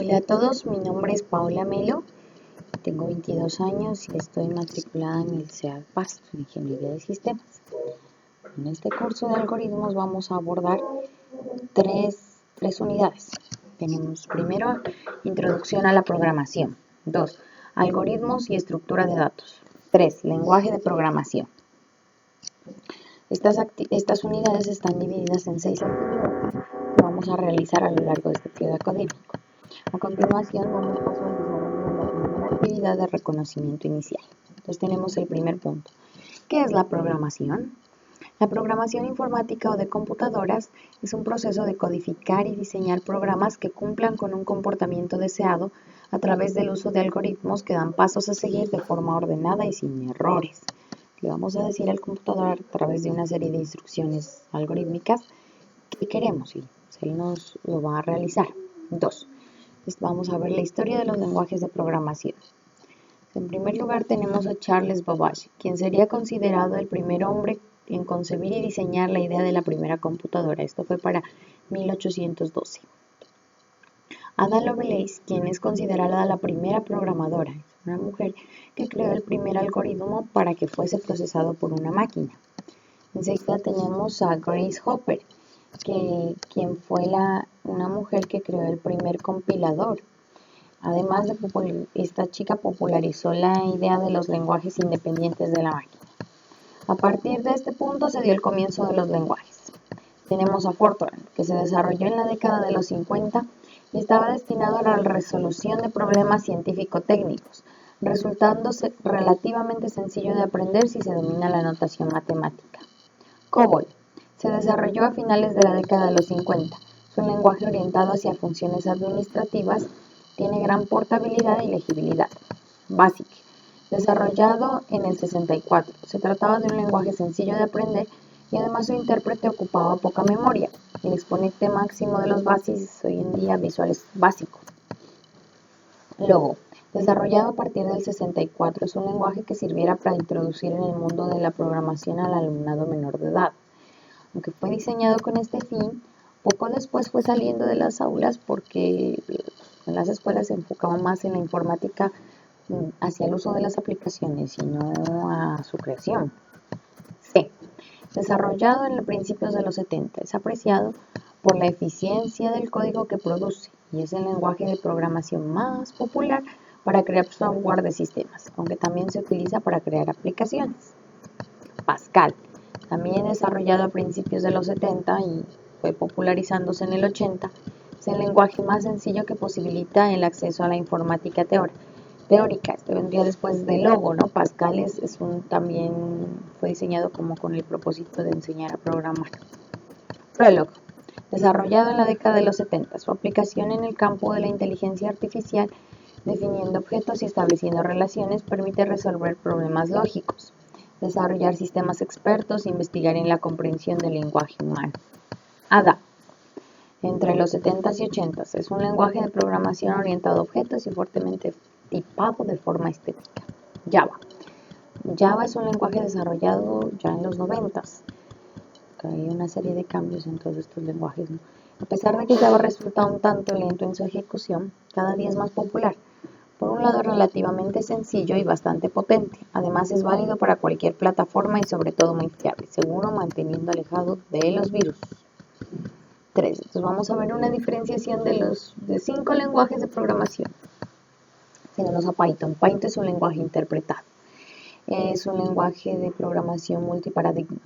Hola a todos, mi nombre es Paola Melo, tengo 22 años y estoy matriculada en el CEAD Pasto, Ingeniería de Sistemas. En este curso de algoritmos vamos a abordar tres unidades. Tenemos primero, introducción a la programación. 2, algoritmos y estructura de datos. 3, lenguaje de programación. Estas unidades están divididas en 6 actividades que vamos a realizar a lo largo de este periodo académico. A continuación, damos paso al desarrollo de la primera actividad de reconocimiento inicial. Entonces tenemos el primer punto. ¿Qué es la programación? La programación informática o de computadoras es un proceso de codificar y diseñar programas que cumplan con un comportamiento deseado a través del uso de algoritmos que dan pasos a seguir de forma ordenada y sin errores. Le vamos a decir al computador a través de una serie de instrucciones algorítmicas qué queremos y él nos lo va a realizar. 2. Vamos a ver la historia de los lenguajes de programación. En primer lugar tenemos a Charles Babbage, quien sería considerado el primer hombre en concebir y diseñar la idea de la primera computadora. Esto fue para 1812. Ada Lovelace, quien es considerada la primera programadora, es una mujer que creó el primer algoritmo para que fuese procesado por una máquina. Enseguida tenemos a Grace Hopper, quien fue una mujer que creó el primer compilador. Además de esta chica popularizó la idea de los lenguajes independientes de la máquina. A partir de este punto se dio el comienzo de los lenguajes. Tenemos a Fortran, que se desarrolló en la década de los 50 y estaba destinado a la resolución de problemas científico-técnicos, resultándose relativamente sencillo de aprender si se domina la notación matemática. COBOL se desarrolló a finales de la década de los 50. Es un lenguaje orientado hacia funciones administrativas, tiene gran portabilidad y legibilidad. BASIC, desarrollado en el 64. Se trataba de un lenguaje sencillo de aprender y además su intérprete ocupaba poca memoria. El exponente máximo de los BASIC hoy en día Visual Básico. Logo, desarrollado a partir del 64, es un lenguaje que sirviera para introducir en el mundo de la programación al alumnado menor de edad. Aunque fue diseñado con este fin, poco después fue saliendo de las aulas porque en las escuelas se enfocaban más en la informática hacia el uso de las aplicaciones y no a su creación. C. Desarrollado en los principios de los 70, es apreciado por la eficiencia del código que produce y es el lenguaje de programación más popular para crear software de sistemas, aunque también se utiliza para crear aplicaciones. Pascal, también desarrollado a principios de los 70 y fue popularizándose en el 80, es el lenguaje más sencillo que posibilita el acceso a la informática teórica. Este vendría después de Logo, ¿no? Pascal también fue diseñado como con el propósito de enseñar a programar. Prolog, desarrollado en la década de los 70, su aplicación en el campo de la inteligencia artificial, definiendo objetos y estableciendo relaciones, permite resolver problemas lógicos, desarrollar sistemas expertos e investigar en la comprensión del lenguaje humano. Ada, entre los 70s y 80s, es un lenguaje de programación orientado a objetos y fuertemente tipado de forma estética. Java es un lenguaje desarrollado ya en los 90s. Hay una serie de cambios en todos estos lenguajes, ¿no? A pesar de que Java resulta un tanto lento en su ejecución, cada día es más popular. Por un lado, es relativamente sencillo y bastante potente. Además, es válido para cualquier plataforma y sobre todo muy fiable, seguro, manteniendo alejado de los virus. 3. Entonces vamos a ver una diferenciación de 5 lenguajes de programación. Tenemos a Python. Python es un lenguaje interpretado. Es un lenguaje de programación multiparadigma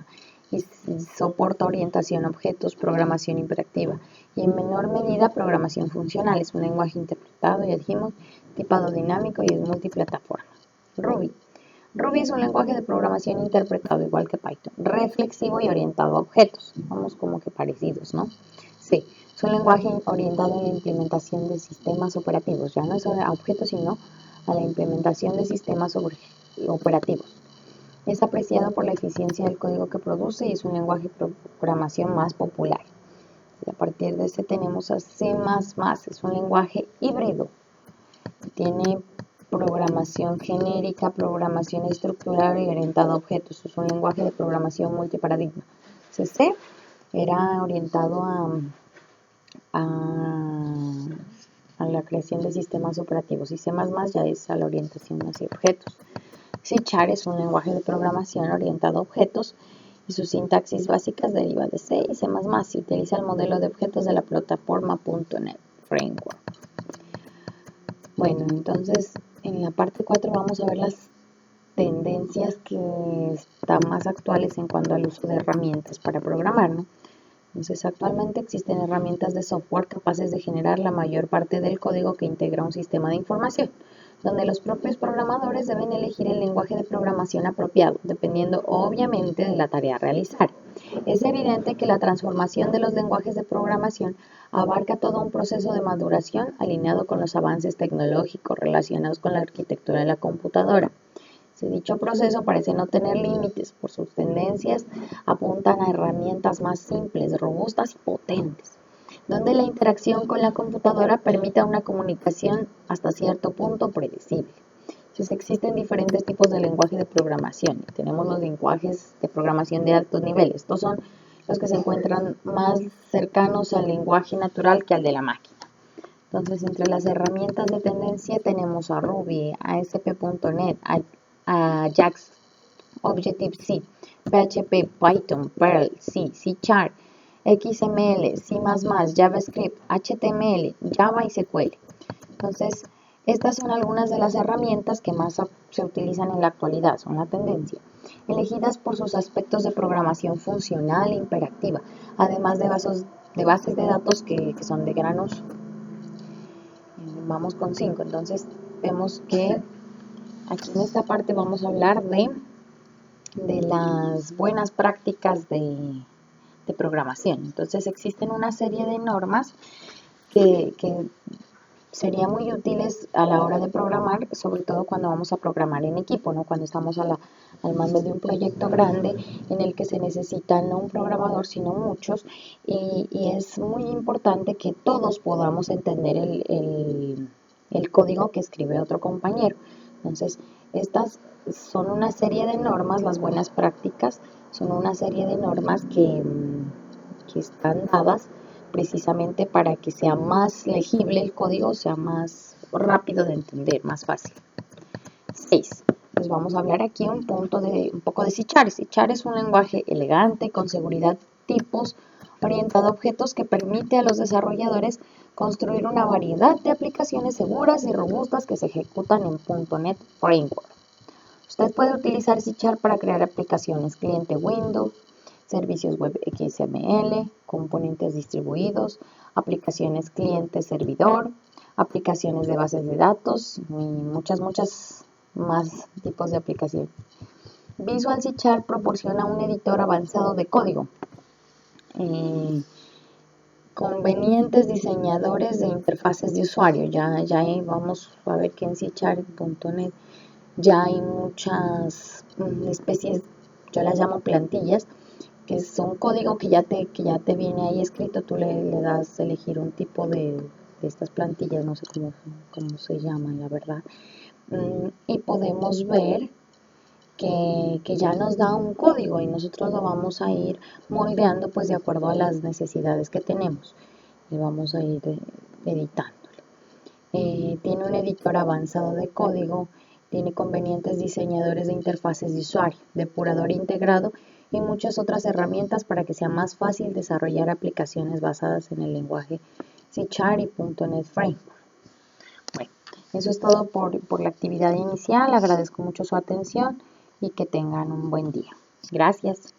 y soporta orientación a objetos, programación interactiva y en menor medida programación funcional. Es un lenguaje interpretado, ya dijimos, tipado dinámico y es multiplataforma. Ruby. Ruby es un lenguaje de programación interpretado igual que Python, reflexivo y orientado a objetos. Vamos como que parecidos, ¿no? C. Es un lenguaje orientado a la implementación de sistemas operativos, ya no es a objetos, sino a la implementación de sistemas operativos. Es apreciado por la eficiencia del código que produce y es un lenguaje de programación más popular. Y a partir de este tenemos a C++, es un lenguaje híbrido. Tiene programación genérica, programación estructural y orientada a objetos. Es un lenguaje de programación multiparadigma. C era orientado a a la creación de sistemas operativos y C++ ya es a la orientación hacia objetos. C# es un lenguaje de programación orientado a objetos y su sintaxis básica deriva de C y C++ y utiliza el modelo de objetos de la plataforma .NET Framework. Bueno, entonces en la parte 4 vamos a ver las tendencias que están más actuales en cuanto al uso de herramientas para programar, ¿no? Entonces, actualmente existen herramientas de software capaces de generar la mayor parte del código que integra un sistema de información, donde los propios programadores deben elegir el lenguaje de programación apropiado, dependiendo obviamente de la tarea a realizar. Es evidente que la transformación de los lenguajes de programación abarca todo un proceso de maduración alineado con los avances tecnológicos relacionados con la arquitectura de la computadora. Si dicho proceso parece no tener límites por sus tendencias, apuntan a herramientas más simples, robustas y potentes, donde la interacción con la computadora permita una comunicación hasta cierto punto predecible. Entonces, existen diferentes tipos de lenguaje de programación. Tenemos los lenguajes de programación de altos niveles. Estos son los que se encuentran más cercanos al lenguaje natural que al de la máquina. Entonces, entre las herramientas de tendencia tenemos a Ruby, a ASP.NET, a Ajax, Objective-C, PHP, Python, Perl, C, C#, XML, C++, JavaScript, HTML, Java y SQL. Entonces, estas son algunas de las herramientas que más se utilizan en la actualidad, son la tendencia, elegidas por sus aspectos de programación funcional e interactiva, además de bases de datos que son de gran uso. Vamos con 5, entonces vemos que aquí en esta parte vamos a hablar de las buenas prácticas de programación. Entonces existen una serie de normas que serían muy útiles a la hora de programar, sobre todo cuando vamos a programar en equipo, ¿no? Cuando estamos al mando de un proyecto grande en el que se necesita no un programador, sino muchos, y es muy importante que todos podamos entender el código que escribe otro compañero. Entonces, estas son una serie de normas, las buenas prácticas, son una serie de normas que están dadas precisamente para que sea más legible el código, sea más rápido de entender, más fácil. 6. Pues vamos a hablar aquí un poco de C#. C# es un lenguaje elegante, con seguridad, tipos, orientado a objetos que permite a los desarrolladores construir una variedad de aplicaciones seguras y robustas que se ejecutan en .NET Framework. Usted puede utilizar C# para crear aplicaciones cliente Windows, servicios web XML, componentes distribuidos, aplicaciones cliente-servidor, aplicaciones de bases de datos y muchas más tipos de aplicaciones. Visual C# proporciona un editor avanzado de código. Convenientes diseñadores de interfaces de usuario. Ya vamos a ver que en C#.NET ya hay muchas especies, yo las llamo plantillas, que son código que ya te viene ahí escrito. Tú le das a elegir un tipo de estas plantillas, no sé cómo se llaman, la verdad. Y podemos ver que ya nos da un código y nosotros lo vamos a ir moldeando pues de acuerdo a las necesidades que tenemos y vamos a ir editándolo. Tiene un editor avanzado de código, tiene convenientes diseñadores de interfaces de usuario, depurador integrado y muchas otras herramientas para que sea más fácil desarrollar aplicaciones basadas en el lenguaje C# y .NET Framework. Bueno, eso es todo por la actividad inicial. Agradezco mucho su atención y que tengan un buen día. Gracias.